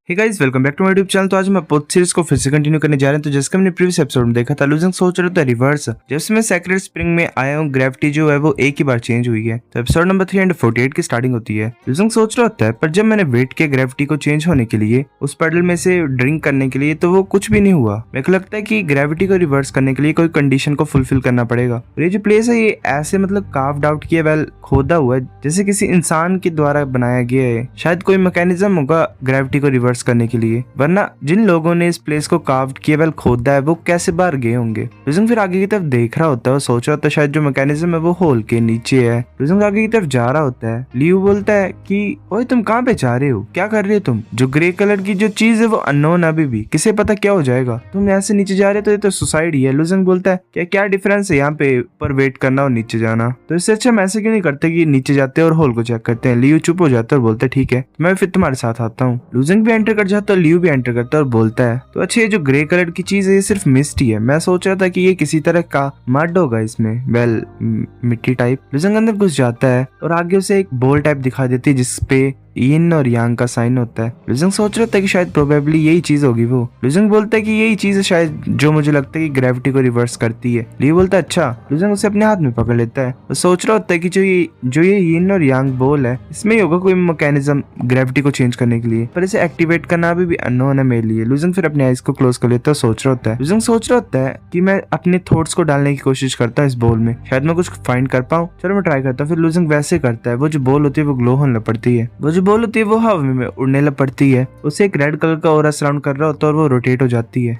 Hey guys, welcome back to my YouTube channel. तो आज हम पोथ सीरीज को फिर से कंटिन्यू करने जा रहे हैं। तो जैसे कि हमने प्रीवियस एपिसोड में देखा था, लूजिंग सोच रहा था रिवर्स। जब से मैं सेक्रेट स्प्रिंग में आया हूँ, ग्रेविटी जो है वो एक ही बार चेंज हुई है। तो एपिसोड नंबर 348 की स्टार्टिंग होती है। लूजिंग सोच रहा होता है, पर जब मैंने वेट किया ग्रेविटी को चेंज होने के लिए, उस पेडल में से ड्रिंक करने के लिए, तो वो कुछ भी नहीं हुआ। मेरे को लगता है कि ग्रेविटी को रिवर्स करने के लिए कोई कंडीशन को फुलफिल करना पड़ेगा। और ये जो प्लेस है, ये ऐसे मतलब कार्व्ड आउट किया, वेल खोदा हुआ है, जैसे किसी इंसान के द्वारा बनाया गया है। शायद कोई मैकेनिज्म होगा ग्रेविटी को रिवर्स करने के लिए, वरना जिन लोगों ने इस प्लेस को कार्व्ड किया, वेल खोदा है, वो कैसे बाहर गए होंगे। लूजिंग फिर आगे की तरफ देख रहा होता है, वो सोच रहा होता है शायद जो मैकेनिज्म है वो होल के नीचे है। लूजिंग आगे की तरफ जा रहा होता है। लियो बोलता है कि ओए तुम कहाँ पे जा रहे हो, क्या कर रहे हो तुम? जो ग्रे कलर की जो चीज है वो अननोन अभी भी, किसे पता क्या हो जाएगा। तुम यहाँ से नीचे जा रहे हो तो ये तो सुसाइड ही है। लूजिंग बोलता है क्या क्या डिफरेंस है यहाँ पे ऊपर वेट करना और नीचे जाना। तो इससे अच्छा हम ऐसे क्यों नहीं करते कि नीचे जाते हैं और होल को चेक करते हैं। लियो चुप हो जाता है और बोलता है ठीक है, मैं फिर तुम्हारे साथ आता हूँ। लूजिंग भी एंटर कर जाता है, लियो भी एंटर करता है और बोलता है तो अच्छा ये जो ग्रे कलर की चीज है ये सिर्फ मिस्ट ही है। मैं सोच रहा था कि ये किसी तरह का मड होगा इसमें, वेल मिट्टी टाइप। लूजिंग अंदर घुस जाता है और आगे उसे एक बॉल टाइप दिखा देती है जिसपे यिन और यांग का साइन होता है। लूजिंग सोच रहा था कि शायद प्रोबेबली यही चीज होगी वो। लूजिंग बोलता है कि यही चीज है शायद जो मुझे लगता है कि ग्रेविटी को रिवर्स करती है। लियो बोलता है अच्छा। लूजिंग उसे अपने हाथ में पकड़ लेता है और सोच रहा होता है कि जो ये यिन और यांग बॉल है, इसमें ही होगा कोई मैकेनिज्म ग्रेविटी को चेंज करने के लिए, पर इसे एक्टिवेट करना अभी भी अननोन है मेरे लिए। लूजिंग फिर अपने आईज को क्लोज कर लेता है, सोच रहा होता है। लूजिंग सोच रहा होता है कि मैं अपने थॉट्स को डालने की कोशिश करता हूँ इस बॉल में, शायद मैं कुछ फाइंड कर पाऊँ। चलो मैं ट्राई करता हूँ। फिर लूजिंग वैसे करता है। वो जो बॉल होती है वो ग्लो होने पड़ती है। वो जो बॉल होती है वो हवा में उड़ने लग पड़ती है। उसे एक रेड कलर का ऑरा सराउंड कर रहा होता है और वो रोटेट हो जाती है।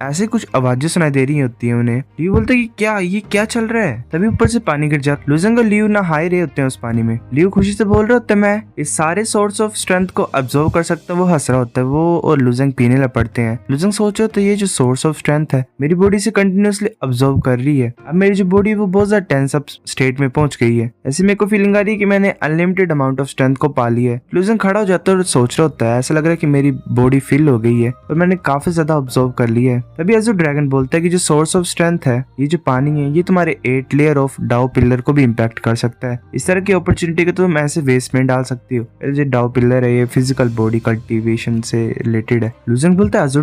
ऐसे कुछ आवाजें सुनाई दे रही होती है उन्हें। लियो बोलता है कि क्या ये क्या चल रहा है। तभी ऊपर से पानी गिर जाता है। लूजिंग और लियो नहा रहे होते हैं उस पानी में। लियो खुशी से बोल रहा होता है मैं इस सारे सोर्स ऑफ स्ट्रेंथ को अब्सॉर्ब कर सकता हूँ। वो हंस रहा होता है वो, और लूजिंग पीने लग पड़ते हैं। लूजिंग सोच रहा होता है ये जो सोर्स ऑफ स्ट्रेंथ है मेरी बॉडी से कंटिन्यूअसली अब्सॉर्ब कर रही है। अब मेरी जो बॉडी है वो बहुत ज्यादा टेंस अप स्टेट में पहुंच गई है। ऐसे मेरे को फीलिंग आ रही है कि मैंने अनलिमिटेड अमाउंट ऑफ स्ट्रेंथ को पा ली है। लूजिंग खड़ा हो जाता है और सोच रहा होता है ऐसा लग रहा है कि मेरी बॉडी फिल हो गई है और मैंने काफी ज्यादा ऑब्जर्व कर लिया है। तभी एजो ड्रैगन बोलता है कि जो सोर्स ऑफ स्ट्रेंथ है, ये जो पानी है, ये तुम्हारे 8 लेयर ऑफ डाउ पिलर को भी इम्पैक्ट कर सकता है। इस तरह की अपॉर्चुनिटी को तुम ऐसे वेस्ट में डाल सकती हो। जो डाउ पिलर है ये फिजिकल बॉडी कल्टिवेशन से रिलेटेड है। लूजिंग बोलता है एजो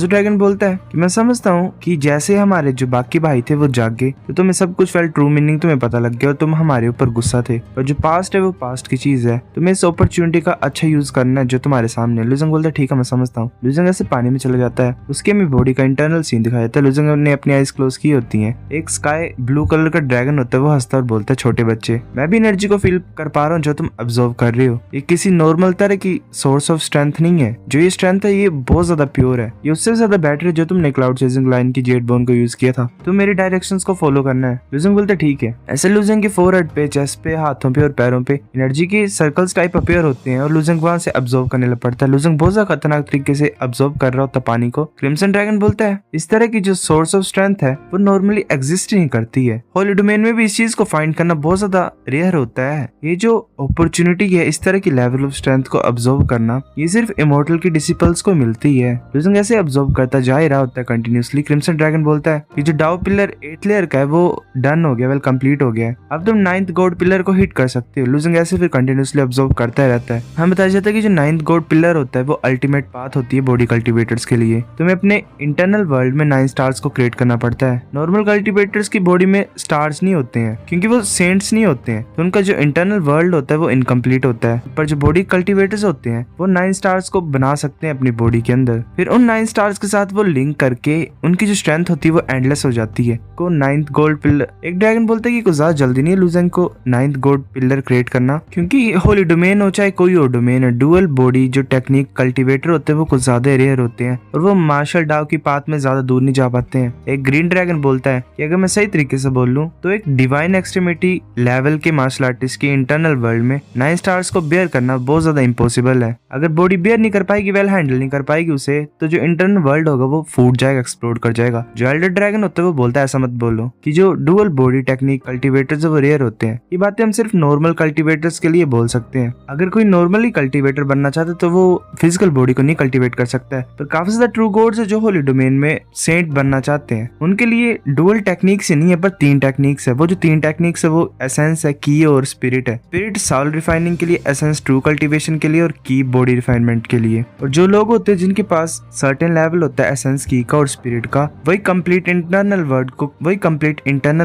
ड्रैगन बोलता है कि मैं समझता हूँ कि जैसे हमारे जो बाकी भाई थे वो जागे तो तुम्हें सब कुछ फेल ट्रू मीनिंग तुम्हें पता लग गया और तुम हमारे ऊपर गुस्सा थे, पर जो पास्ट है वो पास्ट की चीज है। तुम्हें इस अपॉर्चुनिटी का अच्छा यूज करना है जो तुम्हारे सामने। लूजिंग बोलता है ठीक है मैं समझता हूँ। लूजिंग ऐसे पानी में चला जाता है। उसके में बॉडी का इंटरनल सीन दिखाया जाता है। लूजिंग ने अपनी आईज क्लोज की होती हैं। एक स्काई ब्लू कलर का ड्रैगन होता है, वो हंसता और बोलता है छोटे बच्चे, मैं भी एनर्जी को फील कर पा रहा हूँ जो तुम ऑब्जर्व कर रहे हो। ये किसी नॉर्मल तरह की सोर्स ऑफ स्ट्रेंथ नहीं है। जो ये स्ट्रेंथ है ये बहुत ज्यादा प्योर है। ये उससे ज्यादा बेटर है जो तुमने क्लाउड चेजिंग लाइन की जेड बोन को यूज किया था। तो मेरे डायरेक्शंस को फॉलो करना है। लूजिंग बोलता है ठीक है। ऐसे लूजिंग के फोरहेड पे, चेस्ट पे, हाथों पे और पैरों पे एनर्जी के सर्कल्स टाइप अपीयर होते हैं और लूजिंग वहां से ऑब्जर्व करने लग पड़ता है। लूजिंग बहुत ज्यादा खतरनाक तरीके से ऑब्जर्व कर रहा होता पानी को। क्रिम्सन ड्रैगन बोलता है इस तरह की जो सोर्स ऑफ स्ट्रेंथ है वो नॉर्मली एग्जिस्ट नहीं करती है। होली डोमेन में भी इस चीज को फाइंड करना बहुत ज्यादा रेयर होता है। ये जो अपॉर्चुनिटी है इस तरह की लेवल ऑफ स्ट्रेंथ को ऑब्जर्व करना, ये सिर्फ इमॉर्टल के डिसिपल्स को मिलती है। लूजिंग ऐसे ऑब्जर्व करता जा ही रहा होता है कंटिन्यूअसली। क्रिम्सन ड्रैगन बोलता है कि जो डाउ पिलर 8 लेयर का है वो डन हो गया, वेल कंप्लीट हो गया है। अब तुम 9th गॉड पिलर को हिट कर सकते हो। लूजिंग ऐसे फिर कंटिन्यूअसली ऑब्जर्व करता रहता है। हमें बताया जाता है कि जो 9th गॉड पिलर होता है वो अल्टीमेट पाथ होती है बॉडी कल्टिवेटर्स के लिए। तुम्हें अपने इंटरनल वर्ल्ड में 9 स्टार्स को क्रिएट करना पड़ता है। नॉर्मल कल्टिवेटर्स की बॉडी में स्टार्स नहीं होते हैं क्योंकि वो सेंट्स नहीं होते हैं, तो उनका जो इंटरनल वर्ल्ड होता है वो इनकम्प्लीट होता है। पर जो बॉडी कल्टिवेटर्स होते हैं वो 9 स्टार्स को बना सकते हैं अपनी बॉडी के अंदर। फिर उन 9 स्टार्स के साथ वो लिंक करके उनकी जो स्ट्रेंथ होती है वो एंडलेस हो जाती है। को 9th गोल्ड पिलर, एक ड्रैगन बोलता है कि कुछ ज्यादा जल्दी नहीं है लूजिंग को 9th गोल्ड पिलर क्रिएट करना, क्योंकि होली डोमेन हो चाहे कोई और डोमेन है, डुअल बॉडी जो टेक्निक कल्टिवेटर होते हैं वो कुछ ज्यादा रेयर होते हैं और वो मार्शल डाउ की पाथ में ज्यादा दूर नहीं जा पाते हैं। एक ग्रीन ड्रैगन बोलता है कि अगर मैं सही तरीके से बोल लूं तो एक डिवाइन एक्सट्रीमिटी लेवल के मार्शल आर्टिस्ट के इंटरनल वर्ल्ड में 9 स्टार्स को बेयर करना बहुत ज्यादा इम्पॉसिबल है। अगर बॉडी बेयर नहीं कर पाएगी, वेल हैंडल नहीं कर पाएगी उसे, तो जो इंटरनल वर्ल्ड होगा वो फूट जाएगा, एक्सप्लोड कर जाएगा। जो एल्डर ड्रैगन होता है वो बोलता है ऐसा मत बोलो कि जो डुअल बॉडी टेक्निक कल्टिवेटर्स वो रेयर होते हैं। ये बातें हम सिर्फ नॉर्मल कल्टिवेटर्स के लिए बोल सकते सकते हैं। अगर कोई नॉर्मली कल्टीवेटर बनना चाहता है तो वो फिजिकल बॉडी को नहीं कल्टीवेट कर सकता है, पर काफी ज्यादा ट्रू गॉड्स है जो होली डोमेन में सेंट बनना चाहते हैं, उनके लिए डुअल टेक्निक्स ही नहीं है पर 3 टेक्निक्स है। वो जो 3 टेक्निक्स है वो एसेंस है, की और स्पिरिट है। स्पिरिट साउल रिफाइनिंग के लिए, एसेंस ट्रू कल्टीवेशन के लिए और की बॉडी रिफाइनमेंट के लिए। और जो लोग होते हैं जिनके पास सर्टेन लेवल होता है एसेंस की का और स्पिरिट का, वही कंप्लीट इंटरनल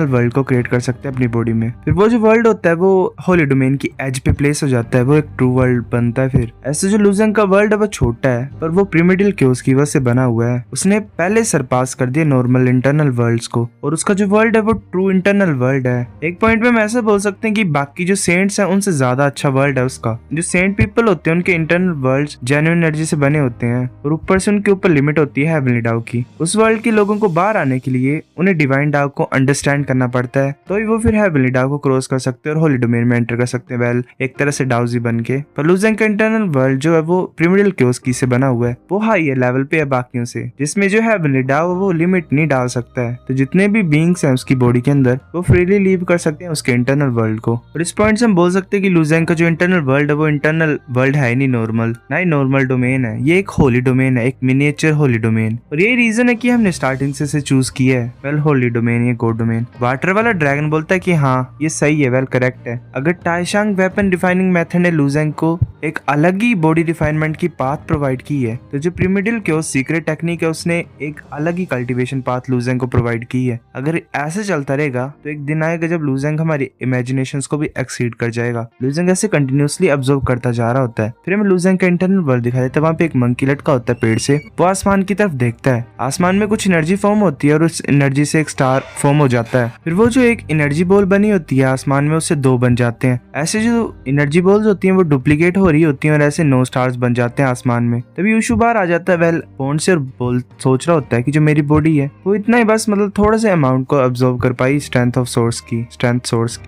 वर्ल्ड को क्रिएट कर सकते हैं अपनी बॉडी में। फिर वो जो वर्ल्ड होता है वो होली डोमेन की एज पे प्लेस हो जाता है, वो एक ट्रू वर्ल्ड बनता है। फिर ऐसे जो लुजंग का वर्ल्ड है वो छोटा है पर वो प्रिमिडिल क्योस की वजह से बना हुआ है। उसने पहले सरपास कर दिया नॉर्मल इंटरनल वर्ल्ड्स को और उसका जो वर्ल्ड है वो ट्रू इंटरनल वर्ल्ड है। एक पॉइंट में हम ऐसा बोल सकते हैं कि बाकी जो सेंट्स हैं उनसे ज्यादा अच्छा वर्ल्ड है उसका। जो सेंट पीपल होते हैं उनके इंटरनल वर्ल्ड्स जेन्युइन एनर्जी से बने होते हैं और ऊपर से उनके ऊपर लिमिट होती है हेवनली डाउ की। उस वर्ल्ड के लोगों को बाहर आने के लिए उन्हें डिवाइन डाउ को अंडरस्टैंड करना पड़ता है, तो ही वो फिर हेवनली डाउ को क्रॉस कर सकते हैं और होली डोमेन में एंटर कर सकते हैं। वेल एक तरह से डाउजी बन के। पर लुजंग का इंटरनल वर्ल्ड जो है वो प्रिमिडिल क्योस की से बना हुआ है, वो हाई है लेवल पे है बाकियों से, जिसमें जो हेवनली डाउ वो लिमिट नहीं डाल सकता है। तो जितने भी बीइंग्स हैं उसकी बॉडी के अंदर वो फ्रीली लीव कर सकते हैं उसके इंटरनल वर्ल्ड को। और इस पॉइंट से हम बोल सकते हैं कि लुजंग का जो इंटरनल वर्ल्ड है वो इंटरनल वर्ल्ड है नहीं नॉर्मल, ना ही नॉर्मल डोमेन है, ये एक होली डोमेन है, एक मिनिएचर होली डोमेन। और यही रीजन है कि हमने स्टार्टिंग से इसे चूज किया है। वेल होली डोमेन, ये गॉड डोमेन। वाटर वाला ड्रैगन बोलता है कि हाँ ये सही है, वेल करेक्ट है। अगर टाइशांग वेपन रिफाइनिंग मेथड ने लुजंग को एक अलग ही बॉडी रिफाइनमेंट की पाथ प्रोवाइड की है, तो जो प्रिमिडिल क्योस सीक्रेट टेक्निक है उसने एक अलग ही कल्टीवेशन पाथ लुजंग को प्रोवाइड की है। अगर ऐसे चलता रहेगा तो एक दिन आएगा जब लुजंग हमारी इमेजिनेशंस को भी एक्सीड कर जाएगा। लुजंग ऐसे कंटिन्यूअसली ऑब्जर्व करता जा रहा होता है। फिर हमें लुजंग का इंटरनल वर्ल्ड दिखाई देता है। वहाँ पे एक मंकी लटका होता है पेड़ से, वो आसमान की तरफ देखता है। आसमान में कुछ एनर्जी फॉर्म होती है और उस एनर्जी से एक स्टार फॉर्म हो जाता है। फिर वो जो एक एनर्जी बॉल बनी होती है आसमान में, उससे 2 बन जाते हैं। ऐसे जो एनर्जी बॉल्स होती हैं वो डुप्लीकेट हो रही होती हैं और ऐसे 9 स्टार्स बन जाते हैं आसमान में। तभी यूशु बाहर आ जाता है वेल पॉन्ड से और बोल सोच रहा होता है कि जो मेरी बॉडी है वो इतना ही बस मतलब थोड़ा सा अमाउंट को ऑब्जर्व कर पाई स्ट्रेंथ सोर्स की।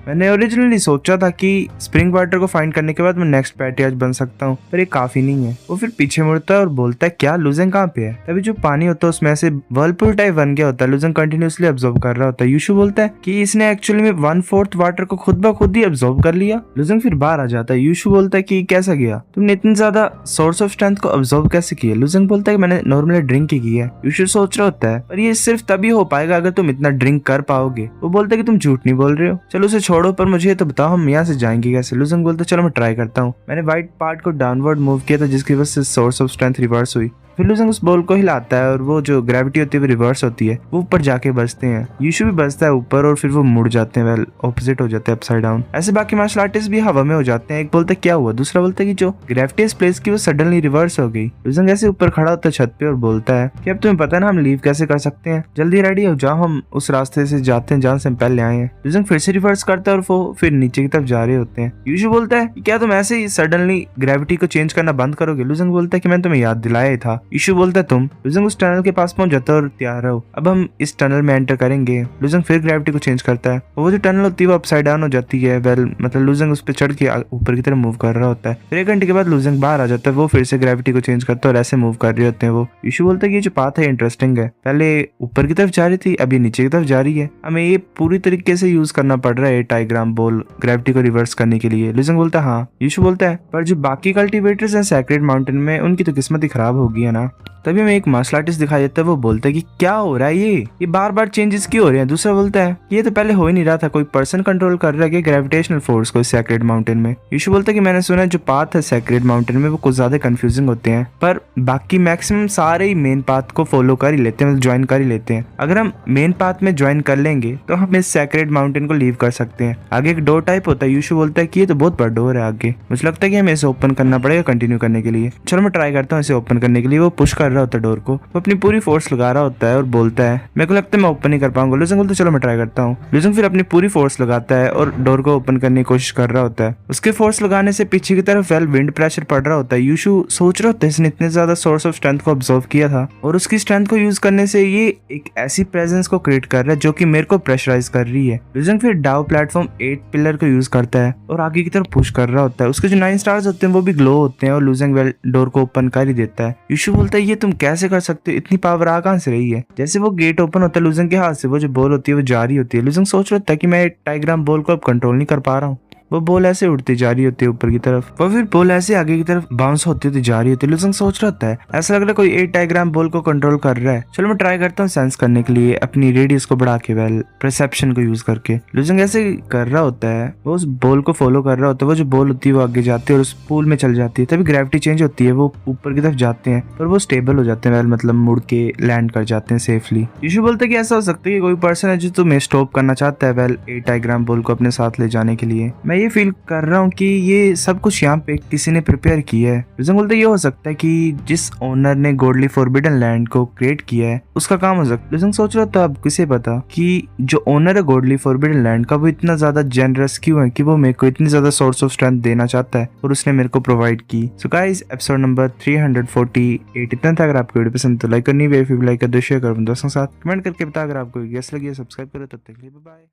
मैंने ओरिजिनली सोचा था कि स्प्रिंग वाटर को फाइंड करने के बाद मैं नेक्स्ट पैटियाज बन सकता हूँ, पर ये काफी नहीं है। वो फिर पीछे मुड़ता है और बोलता है क्या लुजंग कहाँ पे है। तभी जो पानी होता है उसमें से वर्लपूल टाइप बन गया होता है। लुजंग कंटिन्यूअसली ऑब्जर्व कर रहा होता है। यूशु बोलता है कि इसने एक्चुअली में 1/4 वाटर को खुद ब खुद ही ऑब्जर्व कर लिया। लुजंग फिर बाहर आ जाता है। यूशु बोलता है कि कैसा गया, तुमने इतनी ज्यादा सोर्स ऑफ स्ट्रेंथ को ऑब्जर्व कैसे किया। लुजंग बोलता है कि मैंने नॉर्मली ड्रिंक ही किया है। यूशु सोच रहा होता है पर ये सिर्फ तभी हो पाएगा अगर तुम इतना ड्रिंक कर पाओगे। वो बोलता है कि तुम झूठ नहीं बोल रहे हो, चलो उसे छोड़ो पर मुझे तो बताओ हम यहाँ से जाएंगे कैसे। लुजंग बोलता है चलो मैं ट्राई करता हूँ। मैंने व्हाइट पार्ट को डाउनवर्ड मूव किया था जिसकी वजह से सोर्स ऑफ स्ट्रेंथ रिवर्स हुई। फिर लुजंग उस बॉल को हिलाता है और वो जो ग्रेविटी होती है वो रिवर्स होती है, वो ऊपर जाके बचते हैं। यूशु भी बचता है ऊपर और फिर वो मुड़ जाते हैं, वेल ऑपोजिट हो जाते हैं अपसाइड डाउन। ऐसे बाकी मार्शल आर्टिस्ट भी हवा में हो जाते हैं। एक बोलता है क्या हुआ, दूसरा बोलता है कि जो ग्रेविटी इस प्लेस की वो सडनली रिवर्स हो गई। लुजंग ऐसे ऊपर खड़ा होता है छत पे और बोलता है कि अब तुम्हें पता है ना हम लीव कैसे कर सकते हैं, जल्दी रेडी हो जाओ, हम उस रास्ते से जाते हैं जहाँ से हम पहले आए हैं। लुजंग फिर से रिवर्स करता है और वो फिर नीचे की तरफ जा रहे होते हैं। यूशु बोलता है क्या तुम ऐसे ही सडनली ग्रेविटी को चेंज करना बंद करोगे। लुजंग बोलता है कि मैंने तुम्हें याद दिलाया ही था। यूशु बोलता है तुम। लुजंग उस टनल के पास पहुंच जाता है और तैयार रहो, अब हम इस टनल में एंटर करेंगे। लुजंग फिर ग्रेविटी को चेंज करता है, वो जो टनल होती है वो अपसाइड डाउन हो जाती है। वेल मतलब लुजंग उस पर चढ़ के ऊपर की तरफ मूव कर रहा होता है। फिर 1 घंटे के बाद लुजंग बाहर आ जाता है, वो फिर से ग्रेविटी को चेंज करता है और ऐसे मूव कर रहे होते हैं। वो यूशु बोलता है कि ये जो पाथ है इंटरेस्टिंग है, पहले ऊपर की तरफ जा रही थी अब ये नीचे की तरफ जा रही है, हमें ये पूरी तरीके से यूज करना पड़ रहा है टाइग्राम बॉल ग्रेविटी को रिवर्स करने के लिए। लुजंग बोलता है हाँ। यूशु बोलता है पर जो बाकी कल्टीवेटर्स हैं सैक्रेड माउंटेन में उनकी तो किस्मत ही खराब होगी है ना। तभी हमें एक मार्शल आर्टिस्ट दिखाई देता है, वो बोलता है कि क्या हो रहा है ये बार बार चेंजेस क्यों हो रहे हैं। दूसरा बोलता है ये तो पहले हो ही नहीं रहा था, कोई पर्सन कंट्रोल कर रहा है ग्रेविटेशनल फोर्स को सैक्रेड माउंटेन में। यूशु बोलता है कि मैंने सुना है जो पाथ है सैक्रेड माउंटेन में वो कुछ ज्यादा कंफ्यूजिंग होते हैं, पर बाकी मैक्सिमम सारे ही मेन पाथ को फॉलो कर ही लेते हैं, मतलब ज्वाइन कर ही लेते हैं। अगर हम मेन पाथ में ज्वाइन कर लेंगे तो हम इस सैक्रेड माउंटेन को लीव कर सकते हैं। आगे एक डोर टाइप होता है। यूशु बोलता है कि ये तो बहुत बड़ा डोर है आगे, मुझे लगता है कि हमें इसे ओपन करना पड़ेगा कंटिन्यू करने के लिए। चलो मैं ट्राई करता हूँ इसे ओपन करने के लिए। वो पुश कर रहा होता है डोर को, वो अपनी पूरी फोर्स लगा रहा होता है और बोलता है मेरे को लगता है मैं ओपन नहीं कर पाऊंगा। लुजंग बोलता है चलो मैं ट्राई करता हूँ। लुजंग फिर अपनी पूरी फोर्स लगाता है और डोर को ओपन करने की कोशिश कर रहा होता है। उसके फोर्स लगाने से पीछे की तरफ वेल विंड प्रेशर पड़ रहा होता है। यूशु सोच रहा होता है इसने इतने ज्यादा सोर्स ऑफ स्ट्रेंथ को ऑब्जर्व किया था और उसकी स्ट्रेंथ को यूज करने से ये एक ऐसी प्रेजेंस को क्रिएट कर रहा है जो कि मेरे को प्रेशराइज कर रही है। लुजंग फिर डाउ प्लेटफॉर्म 8 पिलर को यूज करता है और आगे की तरफ पुश कर रहा होता है। उसके जो 9 स्टार्स होते हैं वो भी ग्लो होते हैं और लुजंग वेल डोर को ओपन कर ही देता है। यूशु बोलता है ये तुम कैसे कर सकते हो, इतनी पावर आ कहां से रही है। जैसे वो गेट ओपन होता है लुजंग के हाथ से वो जो बॉल होती है वो जा रही होती है। लुजंग सोच रहा था कि मैं टाइग्राम बॉल को अब कंट्रोल नहीं कर पा रहा हूँ। वो बॉल ऐसे उड़ती जा रही होती है ऊपर की तरफ, और फिर बॉल ऐसे आगे की तरफ बाउंस होती जा रही होती है। लुजंग सोच रहा होता है ऐसा लग रहा है कोई 8 डायग्राम बॉल को कंट्रोल कर रहा है। चलो मैं ट्राई करता हूँ सेंस करने के लिए अपनी रेडियस को बढ़ा के, वेल परसेप्शन को यूज करके। लुजंग ऐसे कर रहा होता है, वो उस बॉल को फॉलो कर रहा होता है। वो जो बॉल होती है वो आगे जाती है और उस पूल में चल जाती है। तभी ग्रेविटी चेंज होती है, वो ऊपर की तरफ जाते हैं और वो स्टेबल हो जाते हैं, वेल मतलब मुड़ के लैंड कर जाते हैं सेफली। यीशु बोलते हैं कि ऐसा हो सकता है कि कोई पर्सन है जो तुम्हें स्टॉप करना चाहता है, वेल 8 डायग्राम बॉल को अपने साथ ले जाने के लिए। मैं ये फील कर रहा हूँ कि ये सब कुछ यहाँ पे किसी ने प्रिपेयर किया है। लुजंग बोलते ये हो सकता है कि जिस ओनर ने गॉडली फॉरबिडन लैंड को क्रिएट किया है उसका काम हो सकता है। लुजंग सोच रहा था अब किसे पता कि जो ओनर है गॉडली फॉरबिडन लैंड का वो इतना ज्यादा जेनरस क्यों है कि वो मेरे को इतनी ज्यादा सोर्स ऑफ स्ट्रेंथ देना चाहता है और उसने मेरे को प्रोवाइड की। सो गाइस एपिसोड नंबर 348 इतना था। अगर आपको वीडियो पसंद तो लाइक करनी है, लाइक कर दो, शेयर करो दोस्तों के साथ, कमेंट करके बता अगर आपको वीडियो लगी है, सब्सक्राइब करो। तब तक के लिए बाय बाय।